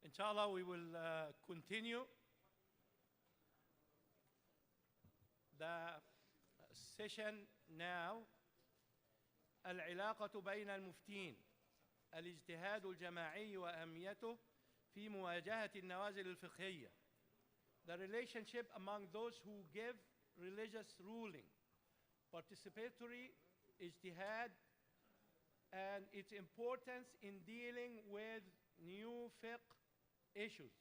Inshallah, we will continue the session now. العلاقة بين المفتين الاجتهاد الجماعي وأهميته في مواجهة النوازل الفقهية. The relationship among those who give religious ruling, participatory ijtihad, and its importance in dealing with new fiqh issues.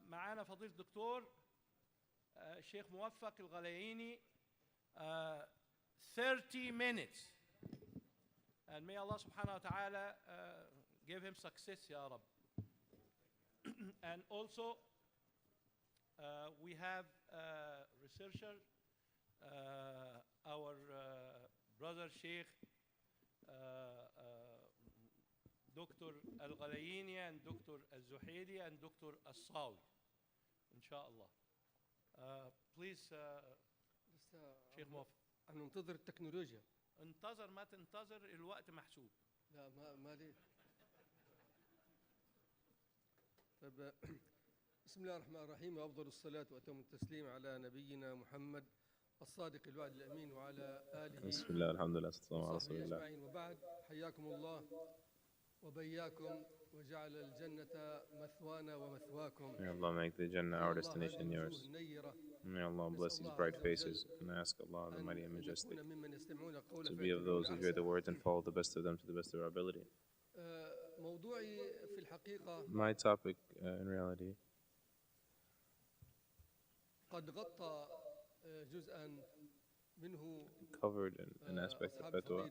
معانا فضيلة الدكتور الشيخ موفق الغلاييني. 30 minutes, and may Allah subhanahu wa ta'ala give him success, ya Rab. And also we have researcher, our brother Sheikh Dr. Al-Ghalayini and Dr. Al-Zuhaili and Dr. Al-Sawi, inshallah. Please, Sheikh Muwafaq. ننتظر التكنولوجيا. انتظر ما تنتظر، الوقت محسوب. لا ما ليه. طيب، بسم الله الرحمن الرحيم، وأفضل الصلاة وأتم التسليم على نبينا محمد الصادق الوعد الأمين وعلى آله. بسم الله الحمد لله والصلاة على رسول الله. أجمعين، وبعد، حياكم الله وبياكم وجعل الجنة مثوانا ومثواكم. May Allah make the Jannah our destination and yours. May Allah bless these bright faces, and I ask Allah, the Mighty and Majestic, to be of those who hear the words and follow the best of them to the best of our ability. My topic, in reality, covered an aspect of fatwa,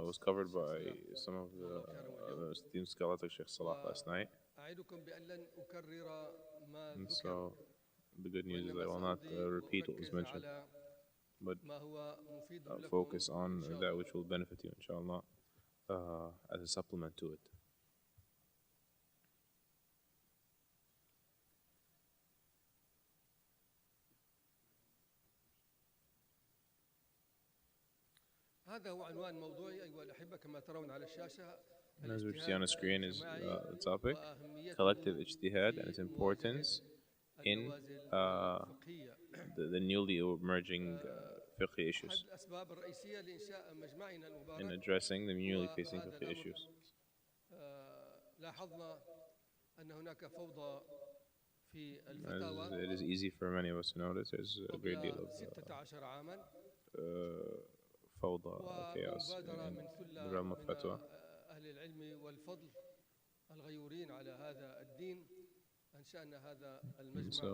was covered by some of the esteemed scholars like Sheikh Salah last night. And so the good news is I will not repeat what was mentioned, but focus on that which will benefit you, inshallah, as a supplement to it. And as we see on the screen is the topic, collective ijtihad and its importance in the newly emerging fiqh issues, in addressing the newly facing fiqh issues. As it is easy for many of us to notice, there's a great deal of fawda, chaos in the realm of fatwa. And so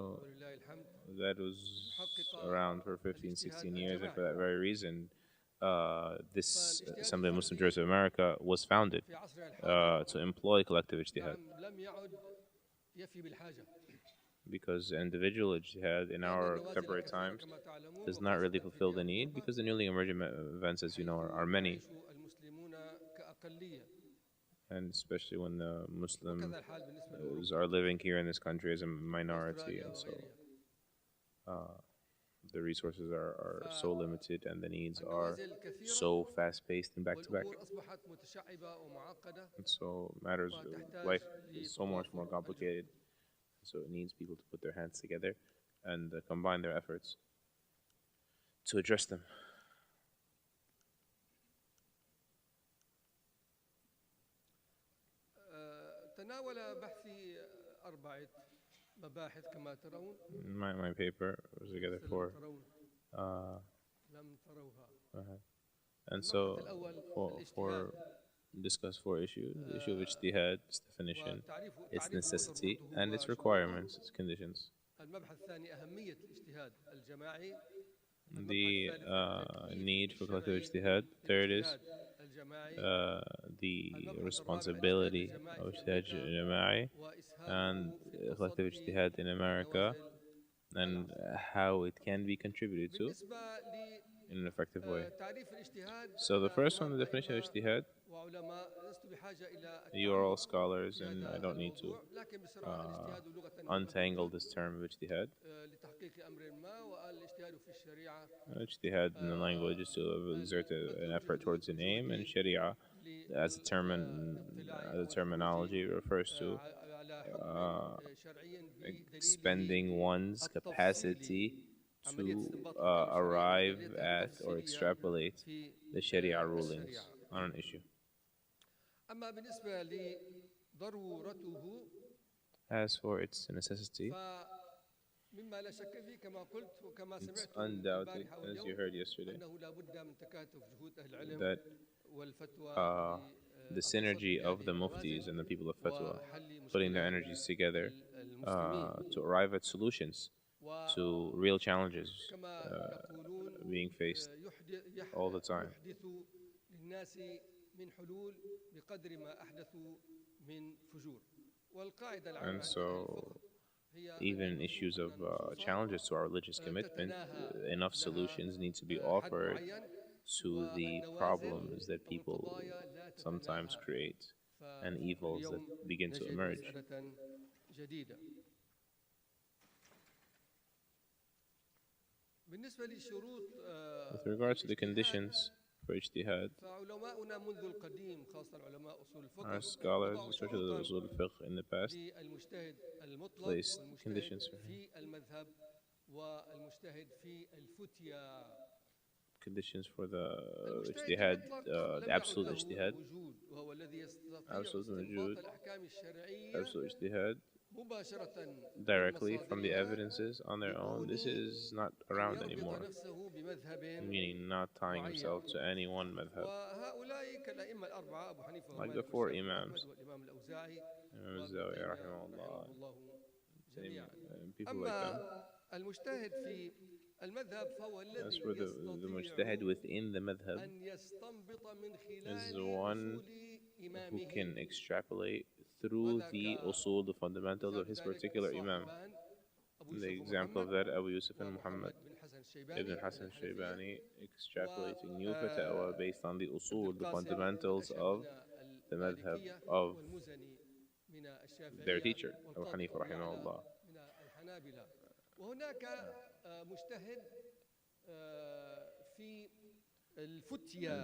that was around for 15, 16 years, and for that very reason, this Assembly of Muslim Jurists of America was founded to employ collective ijtihad. Because individual ijtihad in our contemporary times does not really fulfill the need, because the newly emerging events, as you know, are many. And especially when the Muslims are living here in this country as a minority, and so the resources are so limited and the needs are so fast-paced and back-to-back. And so matters, life is so much more complicated. So it needs people to put their hands together and combine their efforts to address them. My paper was together for and so for discuss 4 issues: the issue of ijtihad, its definition, its necessity, and its requirements, its conditions. The need for collective ijtihad. Third is the responsibility of ijtihad jama'i and collective ijtihad in America, and how it can be contributed to in an effective way. So the first one, the definition of ijtihad. You are all scholars, and I don't need to untangle this term of ijtihad. Ijtihad in the language is to exert an effort towards an aim, and sharia as a terminology, refers to expending one's capacity to arrive at or extrapolate the Sharia rulings on an issue. As for its necessity, it's undoubted, as you heard yesterday, that the synergy of the muftis and the people of fatwa, putting their energies together to arrive at solutions to real challenges being faced all the time. And so, even issues of challenges to our religious commitment, enough solutions need to be offered to the problems that people sometimes create and evils that begin to emerge. With regards to the conditions for ijtihad, our scholars, especially the usul al-fiqh in the past, placed conditions for him. Conditions for the ijtihad, the absolute ijtihad, absolute wujud, absolute ijtihad, directly from the evidences on their own. This is not around anymore, meaning not tying himself to any one madhab. Like the four Imams, Imam al-Zawi, rahimahullah, and people like them. As for the mujtahid within the madhab, is the one who can extrapolate through the usul, the fundamentals of his particular imam. The example of that, Abu Yusuf and Muhammad ibn Hassan Shaybani, extrapolating new fatwa based on the usul, the fundamentals of the madhab of their teacher, Abu Hanifa rahimahullah.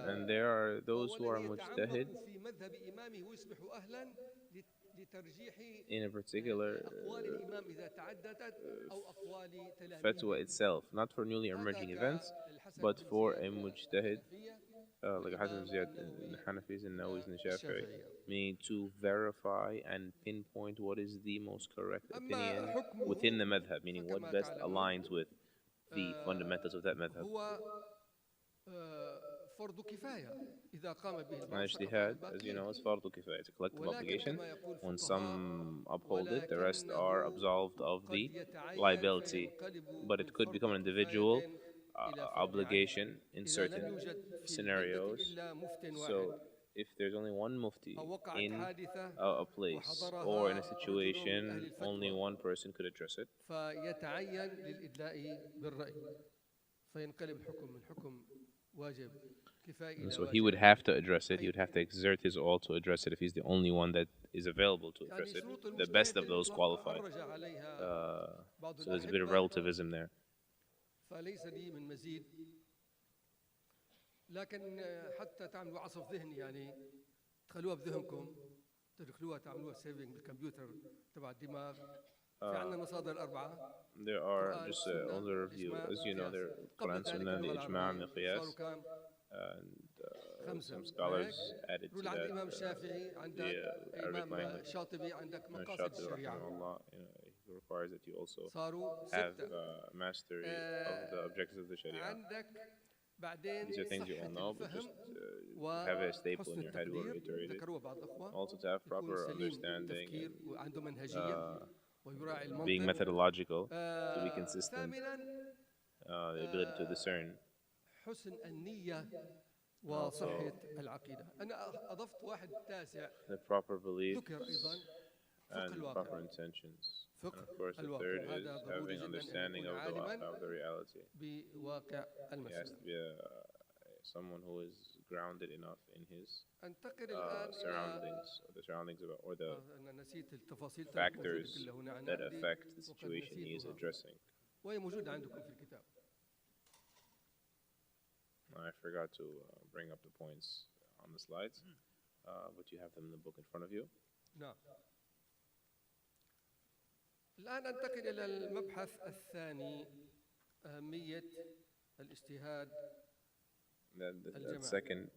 And there are those who are mujtahid in a particular fatwa itself, not for newly emerging events, but for a mujtahid, like Hassan Ziyad in the Hanafis and Nawis and Shafi'i, meaning to verify and pinpoint what is the most correct opinion within the madhab, meaning what best aligns with the fundamentals of that madhab. Ijtihad, as you know, is fardu kifaya. It's a collective obligation. When some uphold it, the rest are absolved of the liability. But it could become an individual obligation in certain scenarios. So, if there's only one mufti in a place or in a situation, only one person could address it. And so he would have to address it. He would have to exert his all to address it if he's the only one that is available to address it. The best of those qualified. So there's a bit of relativism there. لكن حتى تعملوا عصف ذهني يعني تخلوها بذهنكم تدخلوها تعملوها سيفنج بالكمبيوتر تبع الدماغ في عندنا المصادر الأربعة. There are just on the review, as you know, there Quran, Sunnah, the Ijma' and the Qiyas, and some scholars added to that the Arabic language. Shatibi, rahimahullah, he requires that you also have mastery of the objectives of the Sharia. These are things you all know, but just have a staple in your head where reiterated. Also to have proper understanding and being methodological, to be consistent, the ability to discern. Also, the proper beliefs and proper intentions. And of course, the third is having understanding of the reality. He has to be someone who is grounded enough in his surroundings, or the surroundings of, or the factors that affect the situation he is addressing. I forgot to bring up the points on the slides. but you have them in the book in front of you. نعم. الآن أنتقل إلى المبحث الثاني أهمية الاجتهاد The second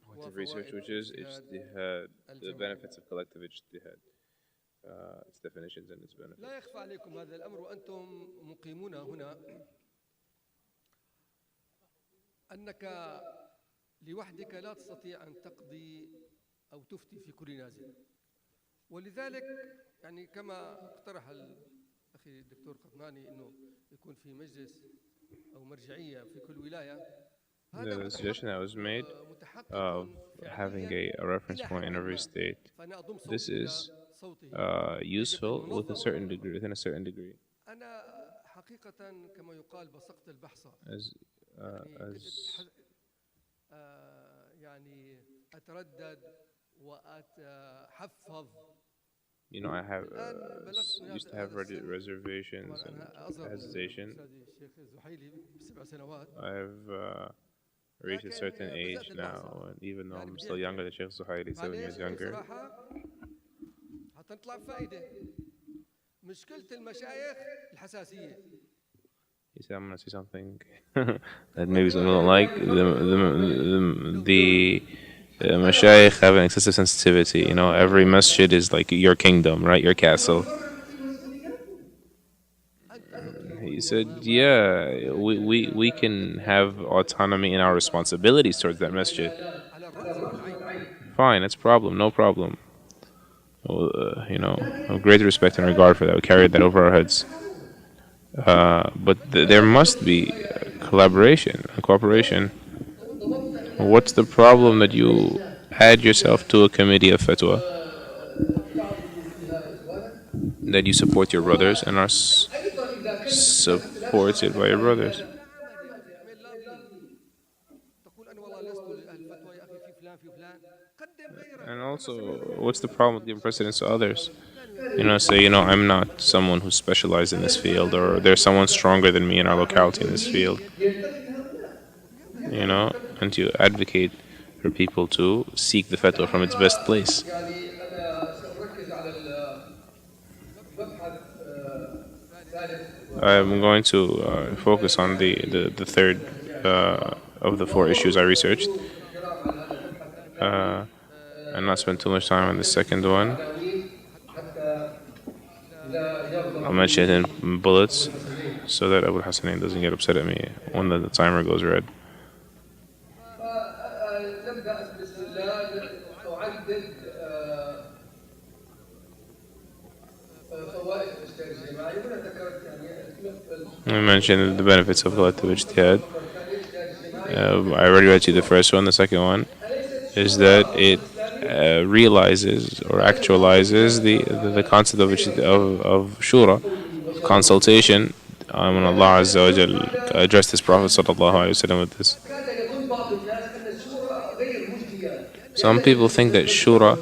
point of research, which is ijtihad, the benefits of collective ijtihad, its definitions and its benefits. لا يخفى عليكم هذا الأمر وأنتم مقيمون هنا أنك لوحدك لا تستطيع أن تقضي أو تفتي في كل نازل، ولذلك يعني كما اقترح الأخي الدكتور قطناني أنه يكون في مجلس أو مرجعية في كل ولاية. The suggestion that was made of having a reference point in every state, this is useful with a certain degree, within a certain degree. أنا حقيقة كما يقال بصقت البحصة. يعني أتردد وأتحفظ. You know, I have used to have reservations and hesitation. I've reached a certain age now, and even though I'm still younger than Sheikh Zuhairi, 7 years younger. هتطلع فائدة. مشكلة المشايخ الحساسية. He said, I'm going to say something that maybe some people don't like. The mashayikh have an excessive sensitivity. You know, every masjid is like your kingdom, right? Your castle. He said, yeah, we can have autonomy in our responsibilities towards that masjid. Fine, that's a problem, no problem. You know, great respect and regard for that. We carried that over our heads. But there must be collaboration and cooperation. What's the problem that you add yourself to a committee of fatwa, that you support your brothers and are supported by your brothers? And also, what's the problem with giving precedence to others? You know, say, you know, I'm not someone who's specialized in this field, or there's someone stronger than me in our locality in this field. You know, and to advocate for people to seek the fatwa from its best place. I'm going to focus on the third of the 4 issues I researched, and not spend too much time on the second one. I'll mention it in bullets so that Abu Hassanin doesn't get upset at me when the timer goes red. I mentioned the benefits of collective ijtihad. I already read to you the first one. The second one is that it realizes or actualizes the concept of shura, consultation. When Allah Azza wa Jal addressed His Prophet sallallahu alaihi wasallam with this. Some people think that shura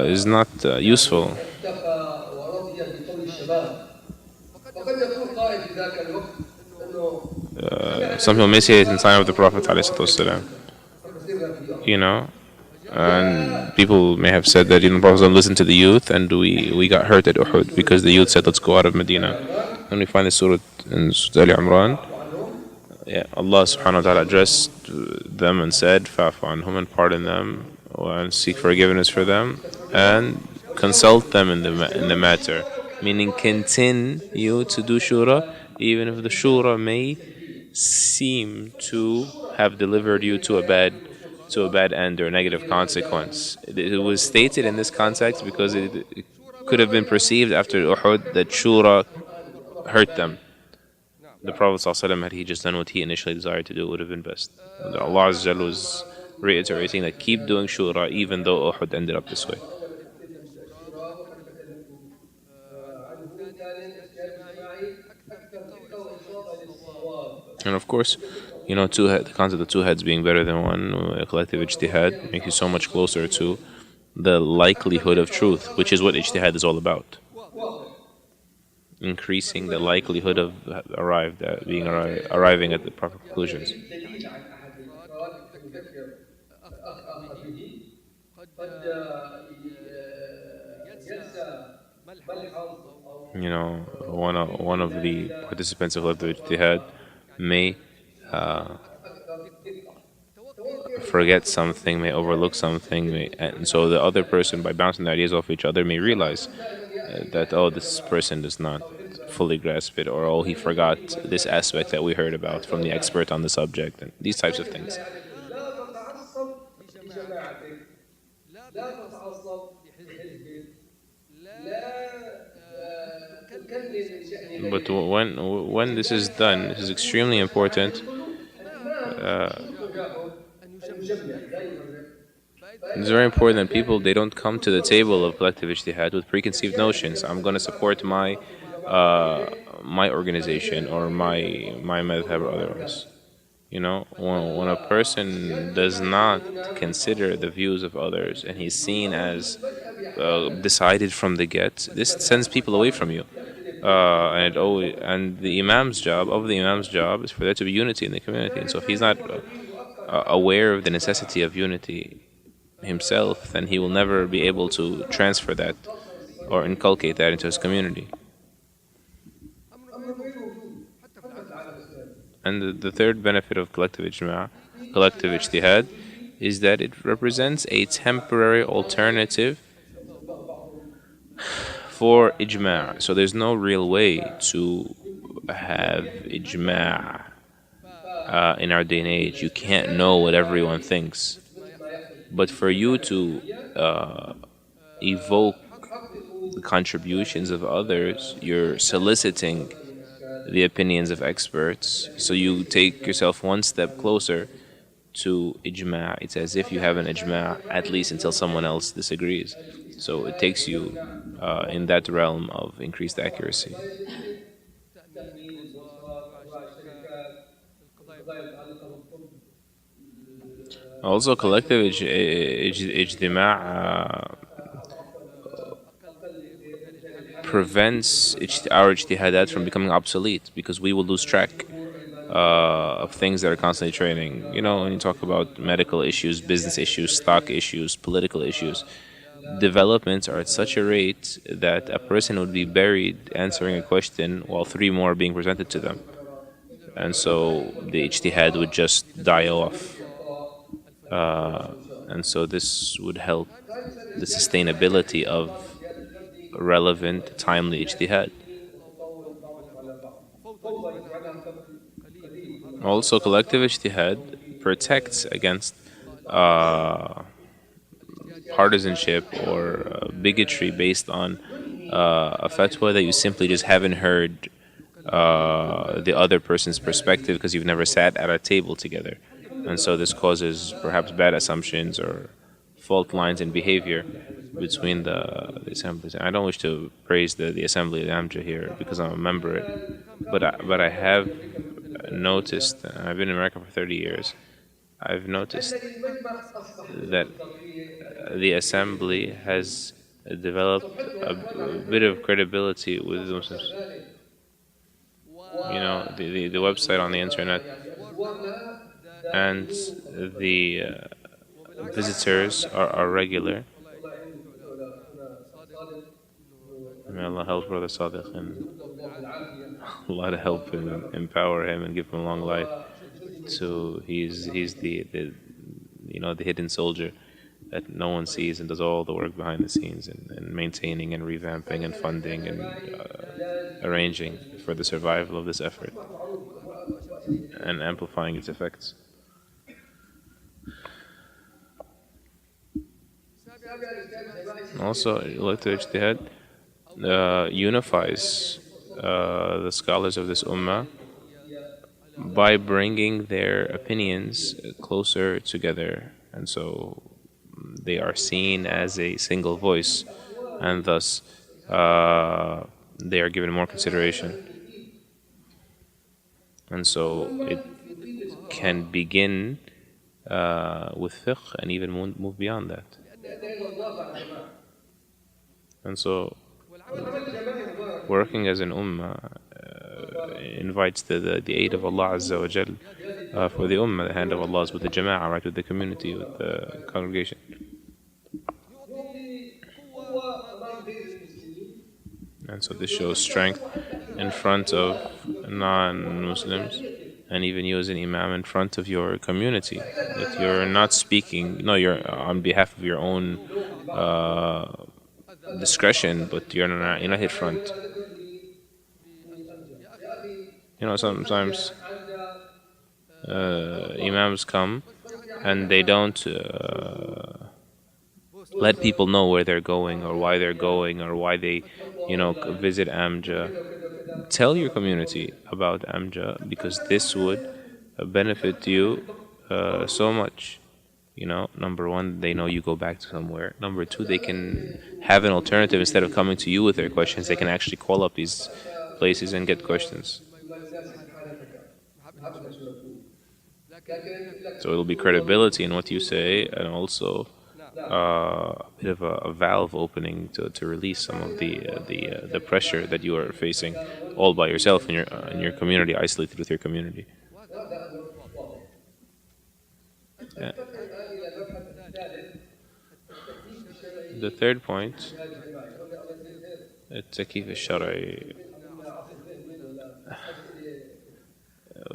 is not useful. Some people may say it in the time of the Prophet ﷺ, you know, and people may have said that, you know, the Prophet listened to the youth, and we got hurt at Uhud because the youth said, let's go out of Medina. And we find this surah in Surah Al-Imran. Yeah, Allah subhanahu wa ta'ala addressed them and said, fa'fu anhum, and pardon them, and seek forgiveness for them, and consult them in the matter. Meaning continue to do shura, even if the shura may seem to have delivered you to a bad end or a negative consequence. It was stated in this context because it could have been perceived after Uhud that shura hurt them. The Prophet ﷺ, had he just done what he initially desired to do, it would have been best. Allah Azza wa Jalla was reiterating that keep doing shura even though Uhud ended up this way. And of course, you know, the concept of 2 heads being better than one, collective ijtihad, makes you so much closer to the likelihood of truth, which is what ijtihad is all about. Increasing the likelihood of arriving at the proper conclusions. You know, one of the participants of collective ijtihad may uh, forget something, may overlook something, and so the other person, by bouncing the ideas off each other, may realize that, oh, this person does not fully grasp it, or oh, he forgot this aspect that we heard about from the expert on the subject, and these types of things. لا تتعصب لجماعتك، لا تتعصب لحزبك، لا تكلل شأن But غيرك. when this is done, this is extremely important. It's very important that people, they don't come to the table of collective ijtihad with preconceived notions. I'm going to support my organization or my madhab or otherwise. You know, when a person does not consider the views of others and he's seen as decided from the get, this sends people away from you. And the imam's job is for there to be unity in the community. And so if he's not aware of the necessity of unity himself, then he will never be able to transfer that or inculcate that into his community. And the third benefit of collective ijtihad, is that it represents a temporary alternative for ijma'. So there's no real way to have ijma' in our day and age. You can't know what everyone thinks. But for you to evoke the contributions of others, you're soliciting the opinions of experts. So you take yourself one step closer to ijma'. It's as if you have an ijma', at least until someone else disagrees. So it takes you in that realm of increased accuracy. Also, collective ijtima' prevents our ijtihadat from becoming obsolete, because we will lose track of things that are constantly training. You know, when you talk about medical issues, business issues, stock issues, political issues, developments are at such a rate that a person would be buried answering a question while three more are being presented to them. And so the ijtihad would just die off. And so this would help the sustainability of relevant, timely ijtihad. Also, collective ijtihad protects against partisanship or bigotry based on a fatwa that you simply just haven't heard the other person's perspective because you've never sat at a table together. And so this causes perhaps bad assumptions or fault lines in behavior between the assemblies. And I don't wish to praise the assembly of AMJA here because I'm a member of it, but I have noticed, and I've been in America for 30 years, I've noticed that the assembly has developed a bit of credibility with the Muslims. You know, the website on the internet and the visitors are regular. May Allah help Brother Sadiq and Allah to help him, empower him, and give him a long life. So he's the hidden soldier that no one sees and does all the work behind the scenes and maintaining and revamping and funding and arranging for the survival of this effort and amplifying its effects. Also, elected ijtihad unifies the scholars of this ummah by bringing their opinions closer together, and so they are seen as a single voice, and thus they are given more consideration. And so it can begin with fiqh and even move beyond that. And so working as an ummah invites the aid of Allah Azza wa Jal for the ummah. The hand of Allah is with the jama'ah, right, with the community, with the congregation. And so this shows strength in front of non-Muslims, and even you as an imam in front of your community, that you're not speaking, no, you're on behalf of your own discretion, but you're not hit front. Sometimes imams come and they don't let people know where they're going or why they're going or why they, visit AMJA. Tell your community about AMJA, because this would benefit you so much. Number one, they know you go back to somewhere. Number two, they can have an alternative. Instead of coming to you with their questions, they can actually call up these places and get questions. So it'll be credibility in what you say, and also a bit of a valve opening to release some of the pressure that you are facing all by yourself in your community, isolated with your community. Yeah. The third point, التكييف الشرعي.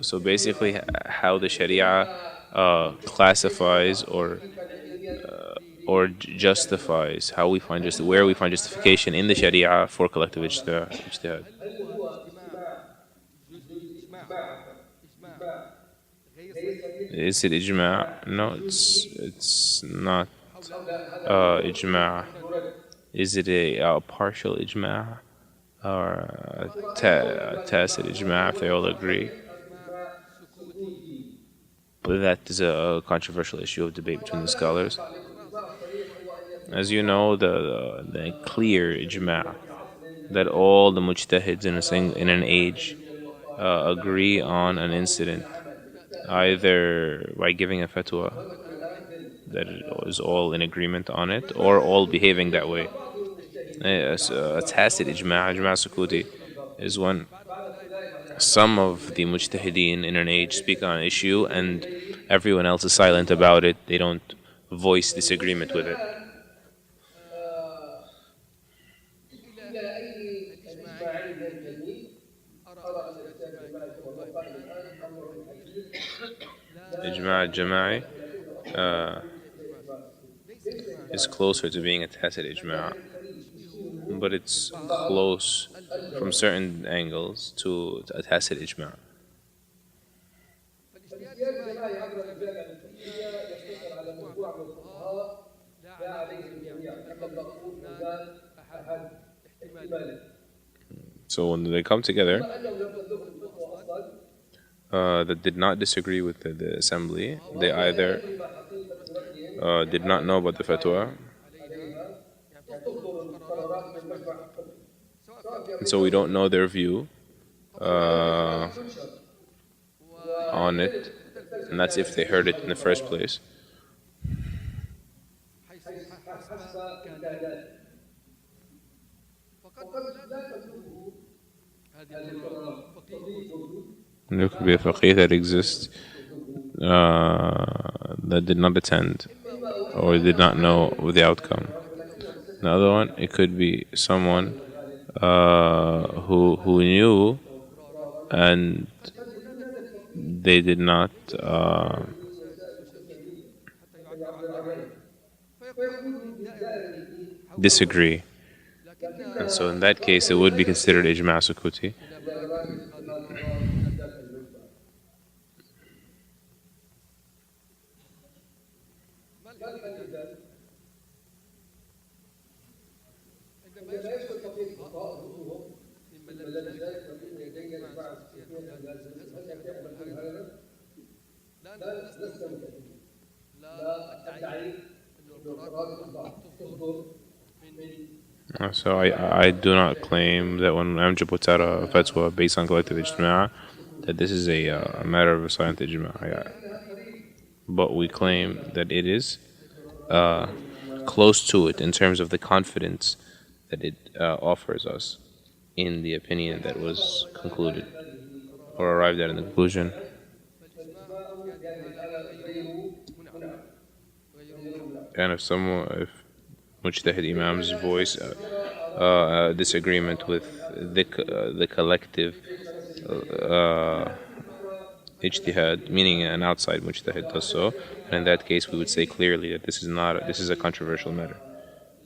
So basically, how the Sharia classifies or justifies, how we find where we find justification in the Sharia for collective ijtihad. Is it ijma'? No, it's not ijma'. Is it a partial ijma' or a tacit ijma' if they all agree? But that is a controversial issue of debate between the scholars. As you know, the clear ijma' that all the mujtahids in an age agree on an incident, either by giving a fatwa that is all in agreement on it, or all behaving that way. A tacit ijma' sukuti, is when some of the mujtahideen in an age speak on an issue and everyone else is silent about it. They don't voice disagreement with it. Ijma' jama'i is closer to being a tacit ijma', but it's close from certain angles to a tacit ijma'. So when they come together, that did not disagree with the assembly, they either did not know about the fatwa, and so we don't know their view on it, and that's if they heard it in the first place. There could be a faqih that exists that did not attend or did not know the outcome. Another one, it could be someone who knew and they did not disagree. And so in that case, it would be considered ijma' sukuti. So I do not claim that when AMJA puts out a fatwa based on collective ijma', that this is a matter of a silent ijma'. But we claim that it is close to it in terms of the confidence that it offers us in the opinion that was concluded or arrived at in the conclusion. And if mujtahid imam's voice disagreement with the collective ijtihad, meaning an outside mujtahid does so, and in that case we would say clearly that this is a controversial matter.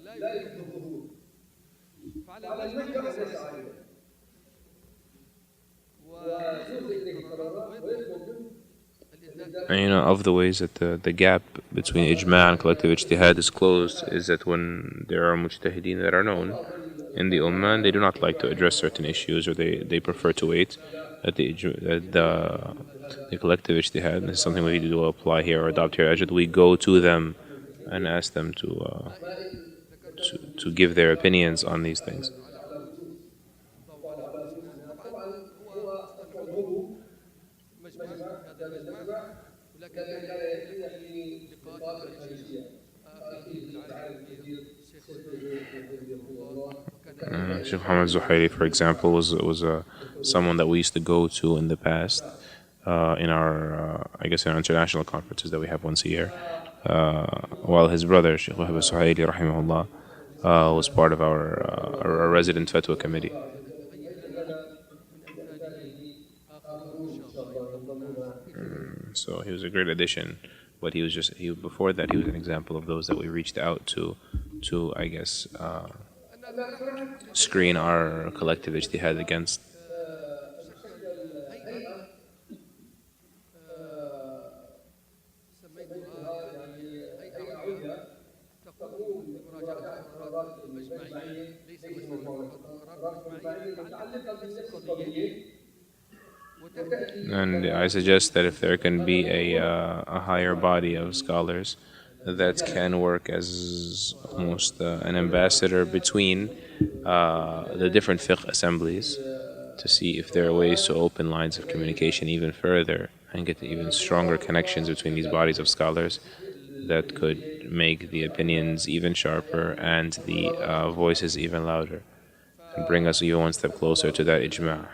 لا يوجد له ظهور فعلى المجمع ليس عالما ويجوز إليه القرارات ويطلب And of the ways that the gap between ijma' and collective ijtihad is closed is that when there are mujtahideen that are known in the ummah and they do not like to address certain issues, or they prefer to wait, that the collective ijtihad, and this is something we do apply here or adopt here, we go to them and ask them to give their opinions on these things. ولكن كان يأتينا في لقاءات خارجية في العالم الكبير Sheikh Muhammad Zuhairi, for example, was someone that we used to go to in the past in our I guess in our international conferences that we have once a year. While his brother Sheikh Wahab Zuhairi, rahimahullah, was part of our resident fatwa committee. So he was a great addition, but before that he was an example of those that we reached out to I guess screen our collective ijtihad against. And I suggest that if there can be a higher body of scholars that can work as almost an ambassador between the different fiqh assemblies to see if there are ways to open lines of communication even further and get even stronger connections between these bodies of scholars that could make the opinions even sharper and the voices even louder and bring us even one step closer to that ijma'.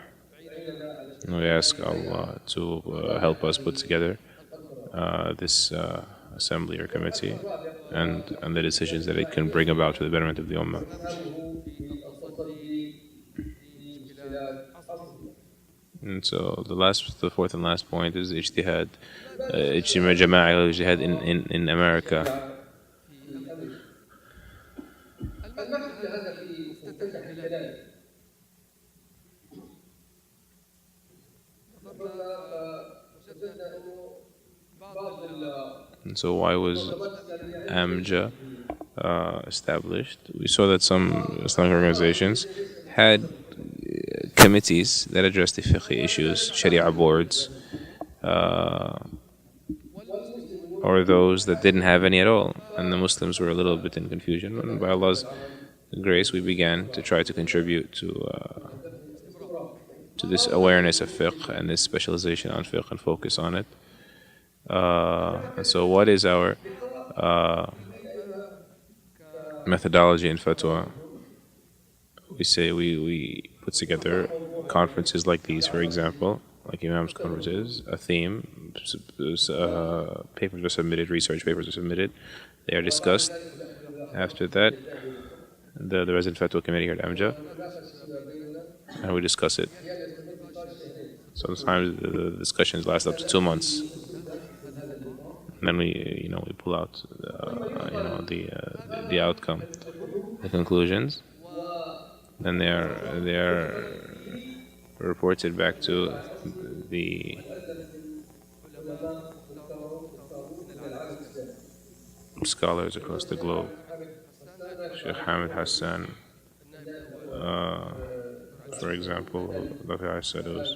We ask Allah to help us put together this assembly or committee and the decisions that it can bring about to the betterment of the ummah. And so the fourth and last point is ijtihad, ijtima' jama'i ijtihad in America. And so why was AMJA established? We saw that some Islamic organizations had committees that addressed the fiqh issues, sharia boards, or those that didn't have any at all, and the Muslims were a little bit in confusion. And by Allah's grace, we began to try to contribute to this awareness of fiqh and this specialization on fiqh and focus on it. And so what is our methodology in fatwa? We say we put together conferences like these, for example, like Imam's conferences, a theme, papers are submitted, research papers are submitted, they are discussed. After that, the resident fatwa committee here at AMJA, and we discuss it. Sometimes the discussions last up to 2 months. And then we pull out the outcome, the conclusions. Then they are reported back to the scholars across the globe. Sheikh Hamid Hassan, for example, Dr. Asadus,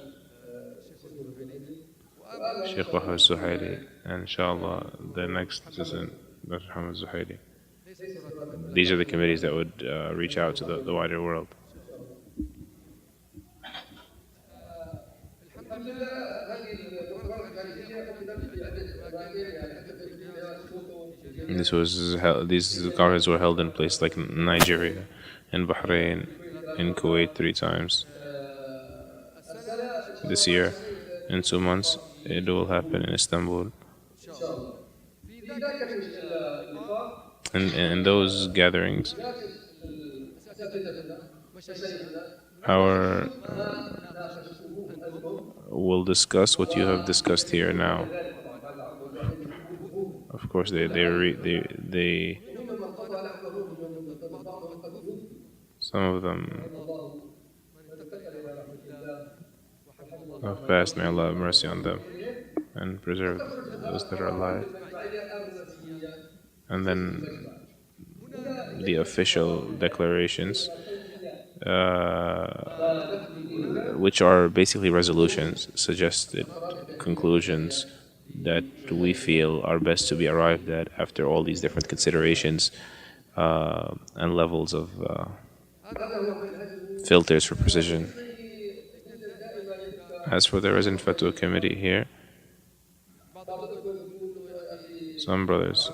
Sheikh Wahab Zuhairi, and inshallah the next is Dr. Muhammad Zuhairi. These are the committees that would reach out to the wider world. And these conferences were held in places like Nigeria, in Bahrain, in Kuwait 3 times. This year, in 2 months, it will happen in Istanbul. And in those gatherings, our will discuss what you have discussed here now. Of course, they some of them have passed. May Allah have mercy on them and preserve those that are alive. And then the official declarations, which are basically resolutions, suggested conclusions that we feel are best to be arrived at after all these different considerations and levels of filters for precision. As for the resident fatwa committee here, some brothers,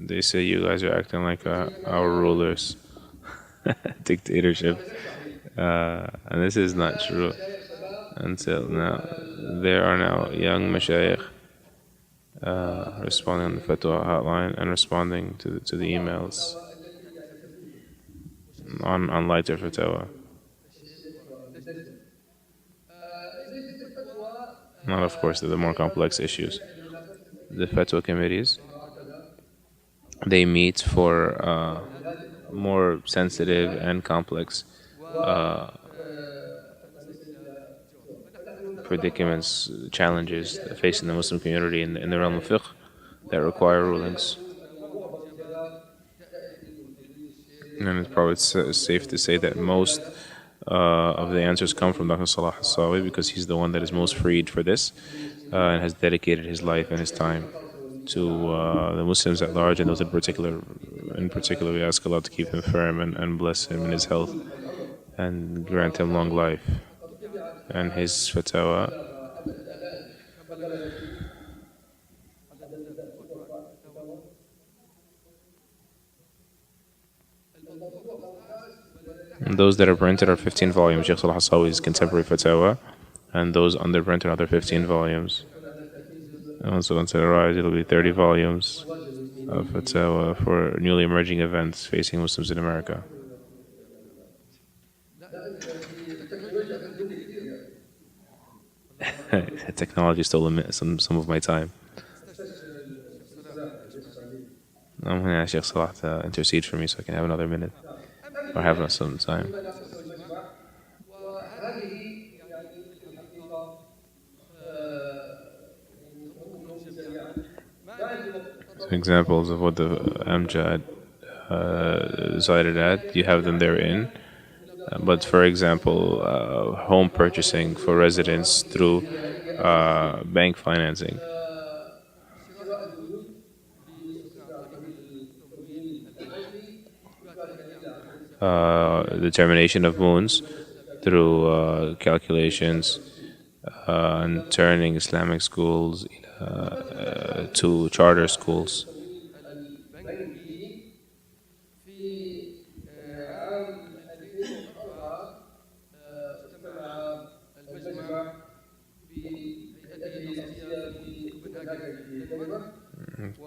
they say you guys are acting like our rulers. Dictatorship. And this is not true. Until now, there are now young mashayikh responding on the fatwa hotline and responding to the emails on lighter fatwa. Not, of course, the more complex issues. The fatwa committees, they meet for more sensitive and complex predicaments, challenges facing the Muslim community in the realm of fiqh that require rulings. And it's probably safe to say that most of the answers come from Dr. Salah Hassawi, because he's the one that is most freed for this and has dedicated his life and his time to the Muslims at large, and those in particular. In particular, we ask Allah to keep him firm and bless him in his health and grant him long life. And his fatwa, those that are printed are 15 volumes. Sheikh Salah Hassawi's contemporary fatwa, and those underprinted are other 15 volumes. And so once it arrives, it'll be 30 volumes of fatwa for newly emerging events facing Muslims in America. Technology stole some of my time. I'm going to ask Sheikh Salah to intercede for me so I can have another minute, or have some time. Examples of what the AMJA decided at, you have them therein. But for example, home purchasing for residents through bank financing. Determination of moons through calculations and turning Islamic schools to charter schools.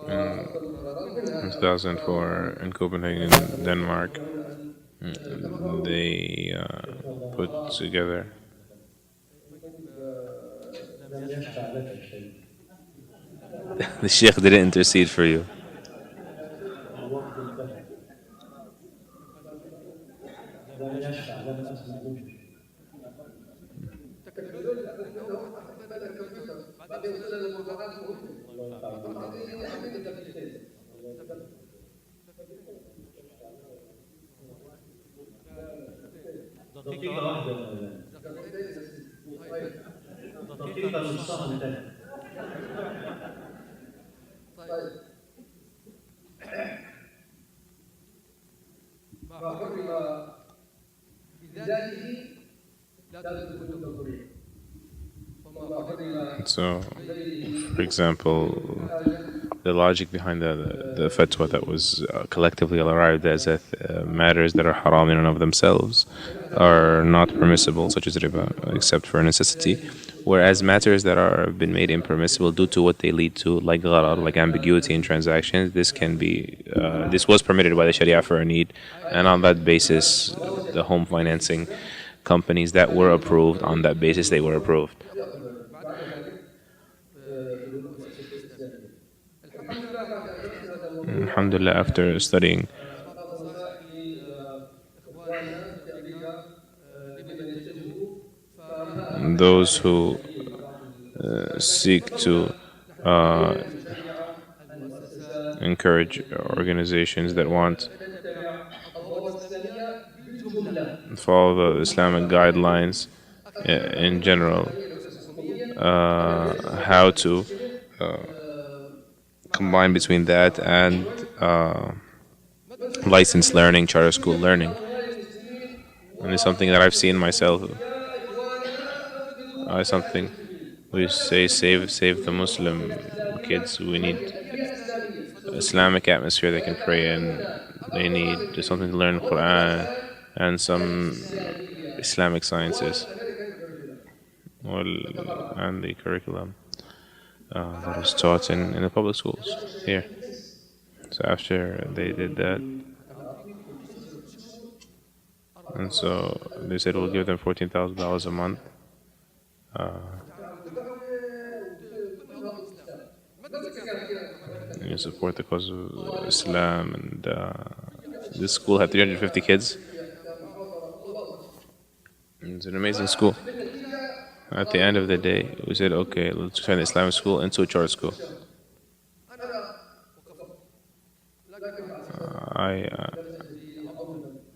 In 2004 in Copenhagen, Denmark, they put together the Sheikh didn't intercede for you. So, for example, the logic behind the fatwa that was collectively arrived as matters that are haram in and of themselves are not permissible, such as riba, except for necessity, Whereas matters that are been made impermissible due to what they lead to, like gharar, like ambiguity in transactions, this can be this was permitted by the Sharia for a need, and on that basis, the home financing companies that were approved, on that basis they were approved. بعد ذلك في المؤسسة الإسلامية الحمد لله بعد أن درست هذا الموضوع Alhamdulillah, after studying بعض النصائح لإخواننا في أمريكا لمن يتجهوا فما those who seek to uh, المؤسسات encourage organizations that want نتبع الضوابط الإسلامية بالجملة follow the Islamic guidelines in general, how to combine between that and licensed learning, charter school learning. And it's something that I've seen myself. Something we say, save the Muslim kids. We need Islamic atmosphere they can pray in. They need something to learn Quran and some Islamic sciences. And the curriculum that is taught in the public schools here. So after they did that, and so they said we'll give them $14,000 a month. You support the cause of Islam, and this school had 350 kids. It's an amazing school. At the end of the day, we said, okay, let's turn the Islamic school into a charter school.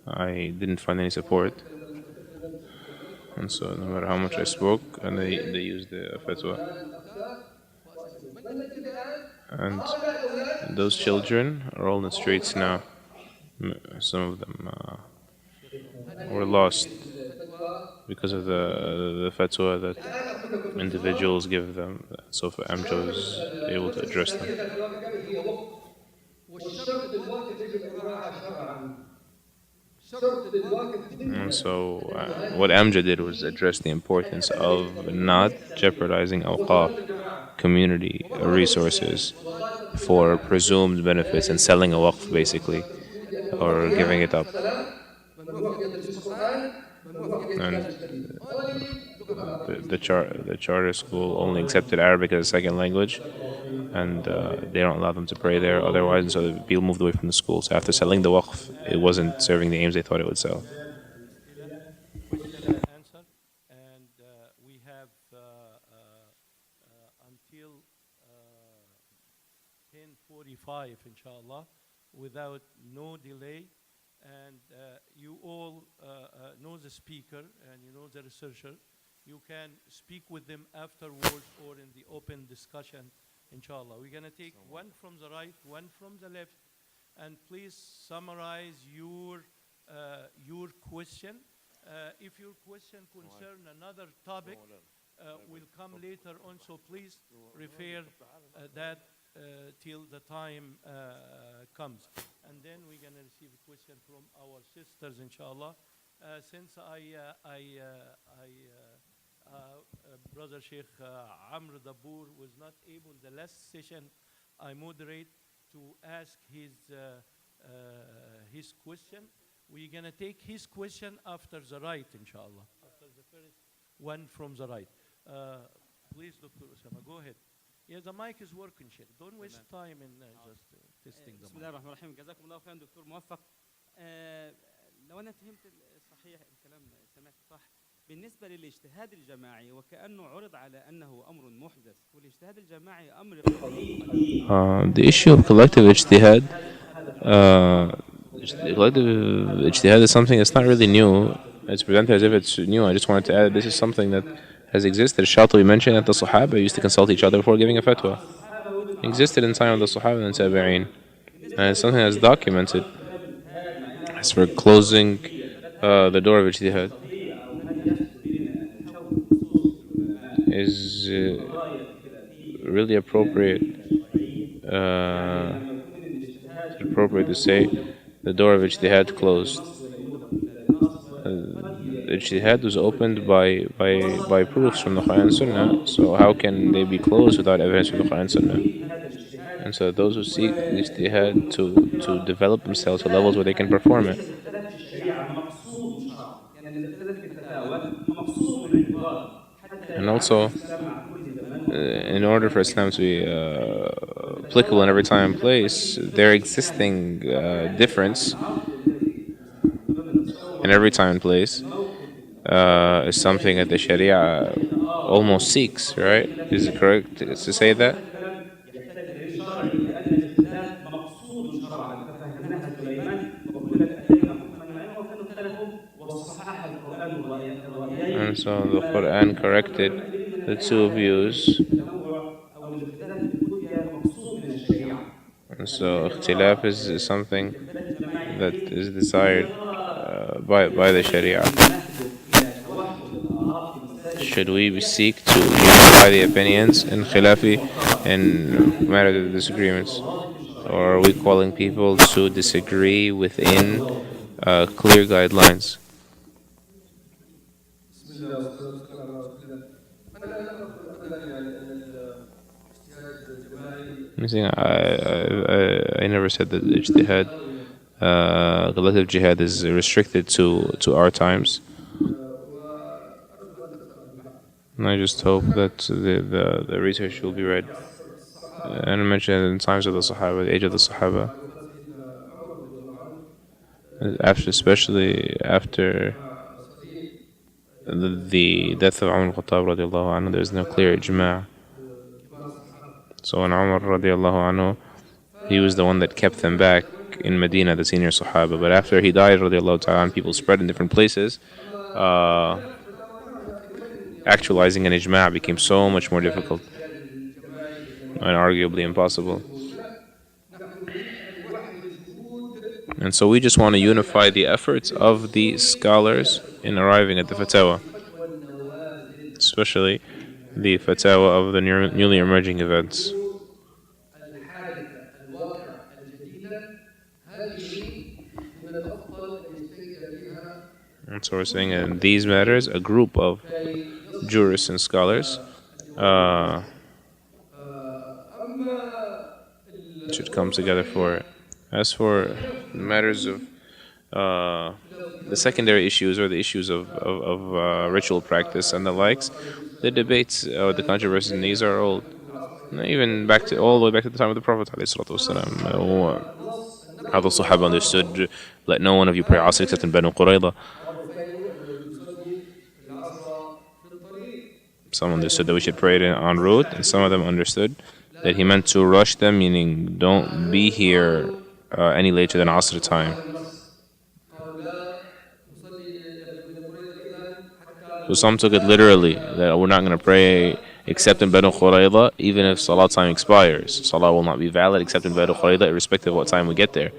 I didn't find any support, and so no matter how much I spoke, and they used the fatwa, and those children are all in the streets now. Some of them were lost because of the fatwa that individuals give them. So for AMJA was able to address them. And so what AMJA did was address the importance of not jeopardizing awqaf, community resources, for presumed benefits and selling a waqf basically, or giving it up. And the charter school only accepted Arabic as a second language, and they don't allow them to pray there otherwise, and so people moved away from the school. So after selling the waqf, it wasn't serving the aims they thought it would sell. Answer, and we have until 10:45, inshallah, without no delay. And you all know the speaker and you know the researcher. You can speak with them afterwards or in the open discussion, inshallah. We're going to take one from the right, one from the left, and please summarize your question. If your question concerns another topic, will come later on, so please refer that till the time comes. And then we're going to receive a question from our sisters, inshallah. Since Brother Sheikh Amr Dabour was not able the last session, I moderate to ask his question. We're going to take his question after the right, inshallah. After the first one from the right. Please, Dr. Osama, go ahead. Yeah, the mic is working, Sheikh. Don't waste time in just testing the mic. بسم الله الرحمن الرحيم. جزاكم الله خيرا دكتور موفق. لو أنا فهمت صحيح الكلام سمعت صح بالنسبة للاجتهاد الجماعي وكأنه عرض على أنه أمر محدث والاجتهاد الجماعي أمر قديم. The issue of collective ijtihad, collective ijtihad is something that's not really new. It's presented as if it's new. I just wanted to add this is something that has existed. Shatibi mentioned that the Sahaba used to consult each other before giving a fatwa. It existed in time of the Sahaba and Tabi'een. And it's something that's documented. As for closing the door of ijtihad, is really appropriate. It's appropriate to say the door of ijtihad closed. ijtihad was opened by proofs from the Quran and Sunnah. So how can they be closed without evidence from the Quran and Sunnah? And so those who seek ijtihad to develop themselves to levels where they can perform it. الاختلاف في الشريعة مقصود شرعا، يعني الاختلاف في الفتاوى مقصود من اعتبار حتى And يتعامل also, الإسلام مع كل زمان in order for Islam to be applicable in every time and place, their existing difference in every time and place is something that the Sharia almost seeks, right? Is it correct to say that? يحتاج دليل شرعي لأن الاختلاف مقصود شرعا، ففهمناها سليمان وكلا آتينا حكما وعلما وكانوا اختلفوا وصحح القرآن الرأيين. And so the Quran corrected the two views. أو الاختلاف في الفتيا مقصود من الشريعة. And so ikhtilaf is something that is desired by the Sharia. Should we seek to unify the opinions in khilafi in matters of disagreements? Or are we calling people to disagree within clear guidelines? I never said that ijtihad, collective jihad, is restricted to our times. And I just hope that the research will be read and mentioned in times of the Sahaba, the age of the Sahaba, especially after the death of Umar al-Khattab radiallahu anhu. There is no clear ijma'. So when Umar radiallahu anhu, he was the one that kept them back in Medina, the senior Sahaba. But after he died radiallahu ta'ala, people spread in different places. Actualizing an ijma' became so much more difficult and arguably impossible. And so we just want to unify the efforts of the scholars in arriving at the fatwa, especially the fatwa of the newly emerging events. And so we're saying in these matters, a group of jurists and scholars should come together for it. As for matters of the secondary issues or the issues of ritual practice and the likes, the debates or the controversies in these are old. Even all the way back to the time of the Prophet ﷺ. How the Sahaba understood, let no one of you pray Asr except in Banu Qurayza. Some understood that we should pray it en route, and some of them understood that he meant to rush them, meaning don't be here any later than Asr time. So some took it literally, that we're not going to pray except in Banu Qurayza, even if Salah time expires. Salah will not be valid except in Banu Qurayza, irrespective of what time we get there.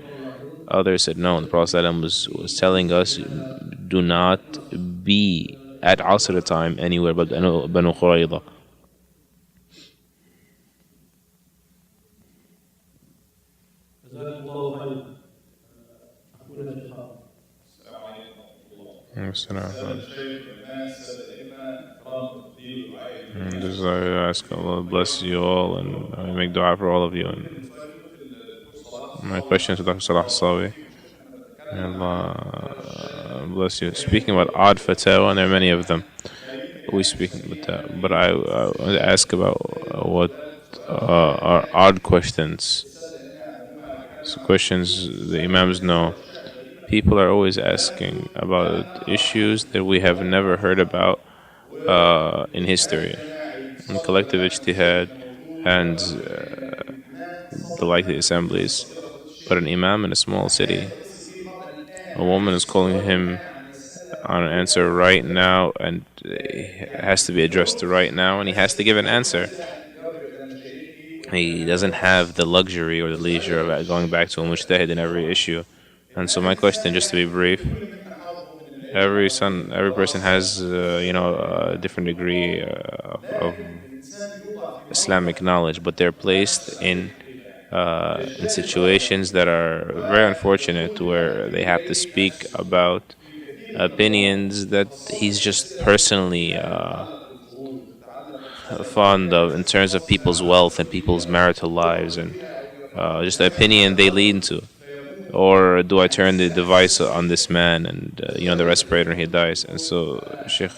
Others said no, the Prophet was telling us, do not be at Asr time anywhere but Banu Qurayza. Just I ask Allah bless you all, and I make dua for all of you. And my question to Dr. Salah Sawi, Allah bless you. Speaking about odd fatwa, and there are many of them. We speak about that, but I want to ask about what are odd questions. So questions the Imams know. People are always asking about issues that we have never heard about in history, in collective ijtihad and the likely assemblies. But an imam in a small city, a woman is calling him on an answer right now, and it has to be addressed right now, and he has to give an answer. He doesn't have the luxury or the leisure of going back to a mujtahid in every issue. And so my question, just to be brief, every person has a different degree of Islamic knowledge, but they're placed in situations that are very unfortunate, where they have to speak about opinions that he's just personally fond of in terms of people's wealth and people's marital lives and just the opinion they lean to? Or do I turn the device on this man and the respirator and he dies? And so, Sheikh,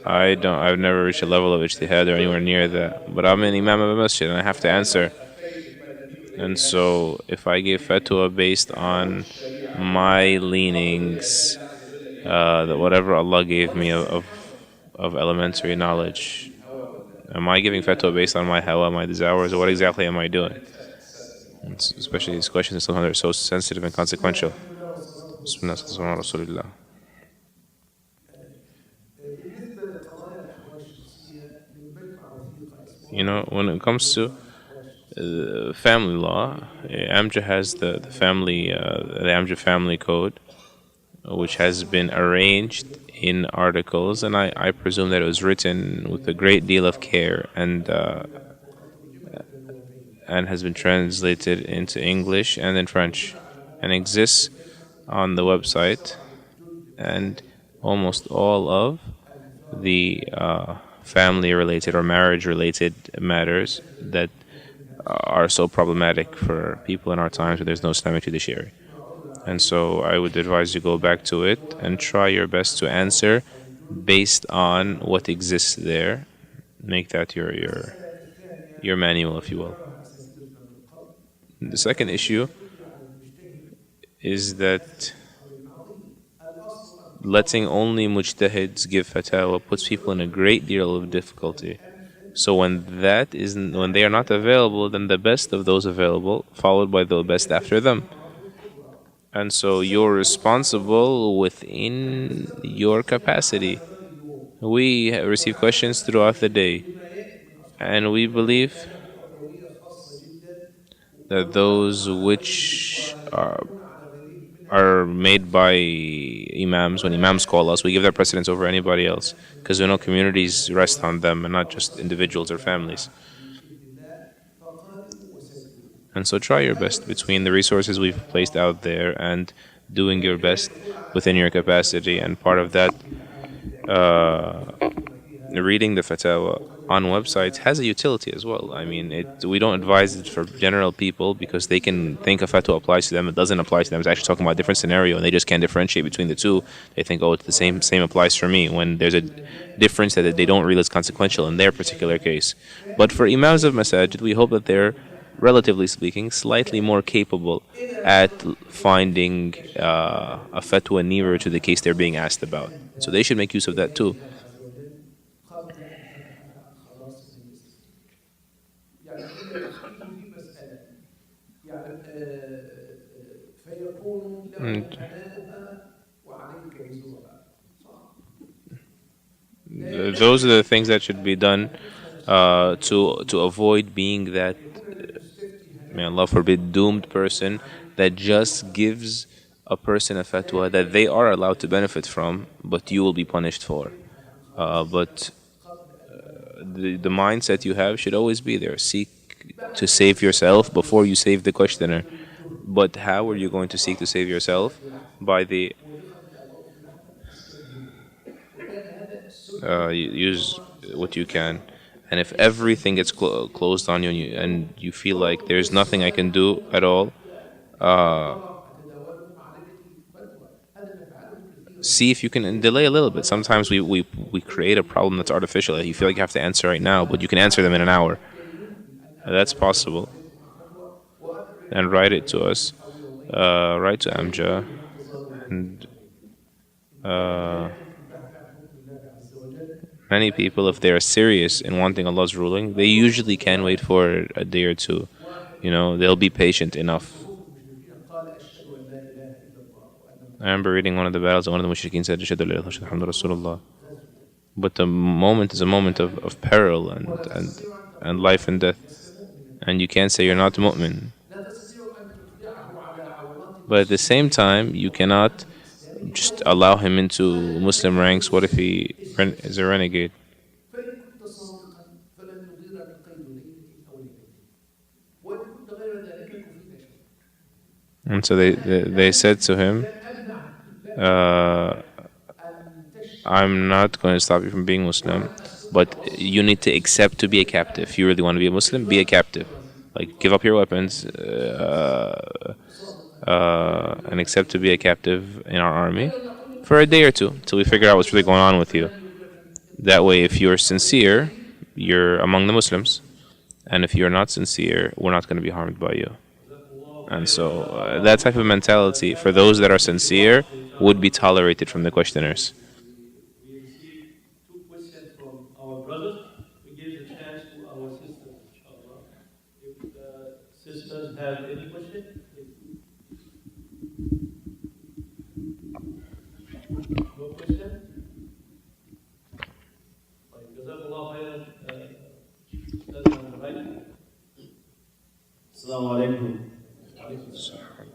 I've never reached a level of ijtihad or anywhere near that. But I'm an imam of a masjid and I have to answer. And so, if I give fatwa based on my leanings, that whatever Allah gave me of elementary knowledge, am I giving fatwa based on my hawa, my desires, or what exactly am I doing? Especially these questions, sometimes they're so sensitive and consequential. Bismillah, sallallahu alaihi wasallam. When it comes to family law, AMJA has the AMJA family code, which has been arranged in articles, and I presume that it was written with a great deal of care and has been translated into English and in French, and exists on the website. And almost all of the family-related or marriage-related matters that are so problematic for people in our times where there's no Islamic judiciary. And so I would advise you go back to it and try your best to answer based on what exists there. Make that your manual, if you will. The second issue is that letting only mujtahids give fatwa puts people in a great deal of difficulty. So when they are not available, then the best of those available, followed by the best after them. And so you're responsible within your capacity. We receive questions throughout the day, and we believe that those which are made by imams, when imams call us, we give that precedence over anybody else, because we know communities rest on them and not just individuals or families. And so try your best between the resources we've placed out there and doing your best within your capacity. And part of that, reading the fatwa on websites has a utility as well. I mean, we don't advise it for general people because they can think a fatwa applies to them. It doesn't apply to them. It's actually talking about a different scenario, and they just can't differentiate between the two. They think, oh, it's the same applies for me, when there's a difference that they don't realize consequential in their particular case. But for imams of masajid, we hope that they're, relatively speaking, slightly more capable at finding a fatwa nearer to the case they're being asked about. So they should make use of that too. And those are the things that should be done to avoid being that, may Allah forbid, doomed person that just gives a person a fatwa that they are allowed to benefit from, but you will be punished for. But the mindset you have should always be there. Seek to save yourself before you save the questioner. But how are you going to seek to save yourself? By the use what you can. And if everything gets closed on you and you feel like there's nothing I can do at all, see if you can delay a little bit. Sometimes we create a problem that's artificial. You feel like you have to answer right now, but you can answer them in an hour. That's possible. And write it to us. Write to AMJA. And many people, if they are serious in wanting Allah's ruling, they usually can wait for a day or two. They'll be patient enough. I remember reading one of the battles, one of the mushrikeen said, "Ashhadu an la ilaha illallah, Muhammadur Rasulullah." But the moment is a moment of peril and life and death. And you can't say you're not mu'min. But at the same time, you cannot just allow him into Muslim ranks. What if he is a renegade? And so they said to him, uh, I'm not going to stop you from being Muslim, but you need to accept to be a captive. If you really want to be a Muslim, be a captive. Like, give up your weapons and accept to be a captive in our army for a day or two till we figure out what's really going on with you. That way, if you're sincere, you're among the Muslims. And if you're not sincere, we're not going to be harmed by you. And so that type of mentality for those that are sincere would be tolerated from the questioners. We received 2 questions from our brothers. We give the chance to our sisters, inshallah. If the sisters have any question, please. No question? Like, Jazakallah khairan. That's on the right. Assalamu alaikum.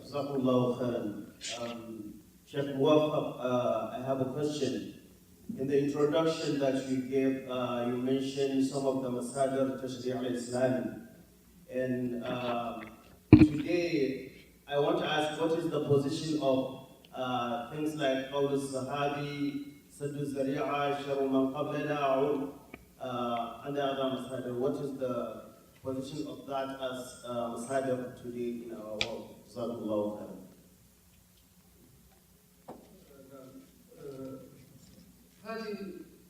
Jazakallahu khairan. Sheikh Muwaffaq, I have a question. In the introduction that you gave, you mentioned some of the masajid Tashri' al-Islami. And today, I want to ask, what is the position of things like Qawl al-Sahabi, Saddu Zari'a, Sharu Man Qablana, and the other masajid? What is the position of that as masajid today in our world? Jazakallahu khairan. هذه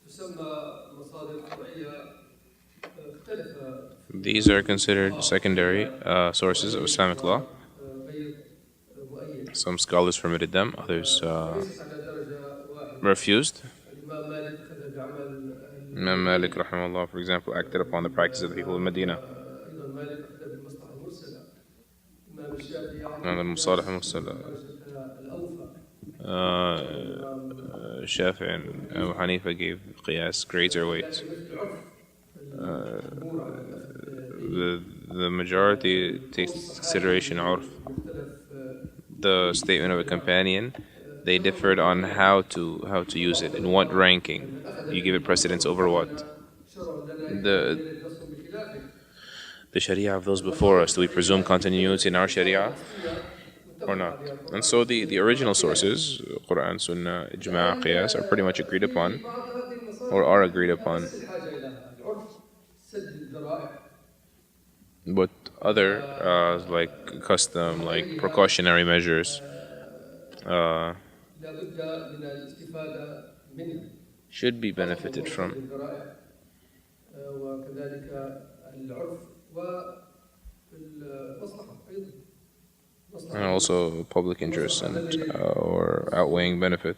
تسمى مصادر فرعية اختلف. These are considered secondary sources of Islamic law. Some scholars permitted them, others refused. Imam Malik, rahimahullah, for example, acted upon the practice of the people of Medina. Imam al-Musalih al-Mursala, Shafi and Abu Hanifa gave qiyas greater weight. The majority takes consideration urf. The statement of a companion, they differed on how to use it, in what ranking you give it precedence over what. The sharia of those before us, do we presume continuity in our sharia or not? And so the original sources, Quran, Sunnah, Ijma', Qiyas, are pretty much agreed upon, or are agreed upon. But other, like custom, like precautionary measures, should be benefited from. And also public interest and or outweighing benefit.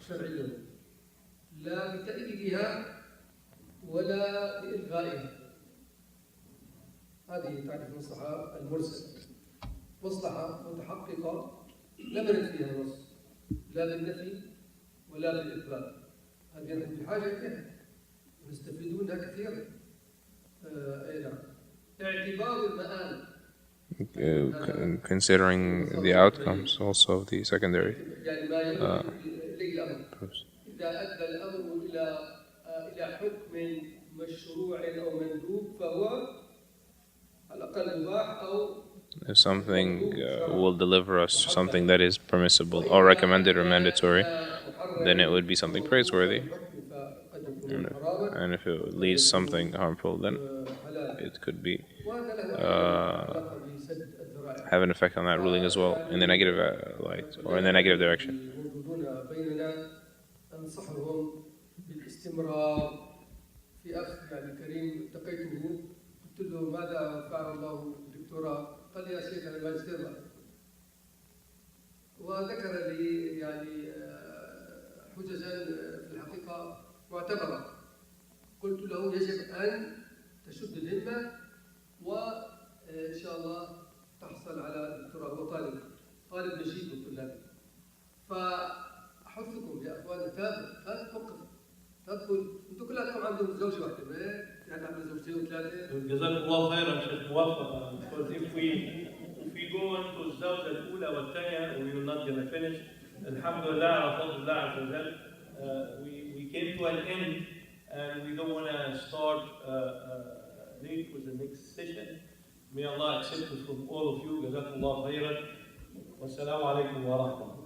هذه تعرف المصلحة المرسلة، مصلحة متحققة لا نرد فيها نص، لا بالنفي ولا بالإثبات. هذه نحن بحاجة إليها ونستفيد منها كثيرا. اعتبار المآل. Considering the outcomes also of the secondary. يعني ما يؤدي إليه الأمر. إذا أدى الأمر إلى حكم مشروع أو مندوب فهو if something will deliver us something that is permissible or recommended or mandatory, then it would be something praiseworthy. And if it leads something harmful, then it could be have an effect on that ruling as well, in the negative light or in the negative direction. قلت له ماذا فعل الله بالدكتوراه؟ قال لي يا شيخ انا ماجستير. وذكر لي يعني حججا في الحقيقه معتبره. قلت له يجب ان تشد الهمه وان شاء الله تحصل على الدكتوراه. هو طالب نشيط من طلابي. فاحثكم يا اخوان هذا موقف تدخل انتم كلكم عندكم زوجه واحده. Jazakallah khairan, Sheikh Muwaffaq. Because if we go into الزوجة الأولى والثانية, we will not gonna finish. Alhamdulillah, Alhamdulillah, we came to an end, and we don't want to start late with the next session. May Allah accept it from all of you. Jazakallah khairan. Wassalamu alaikum wa rahmatullah.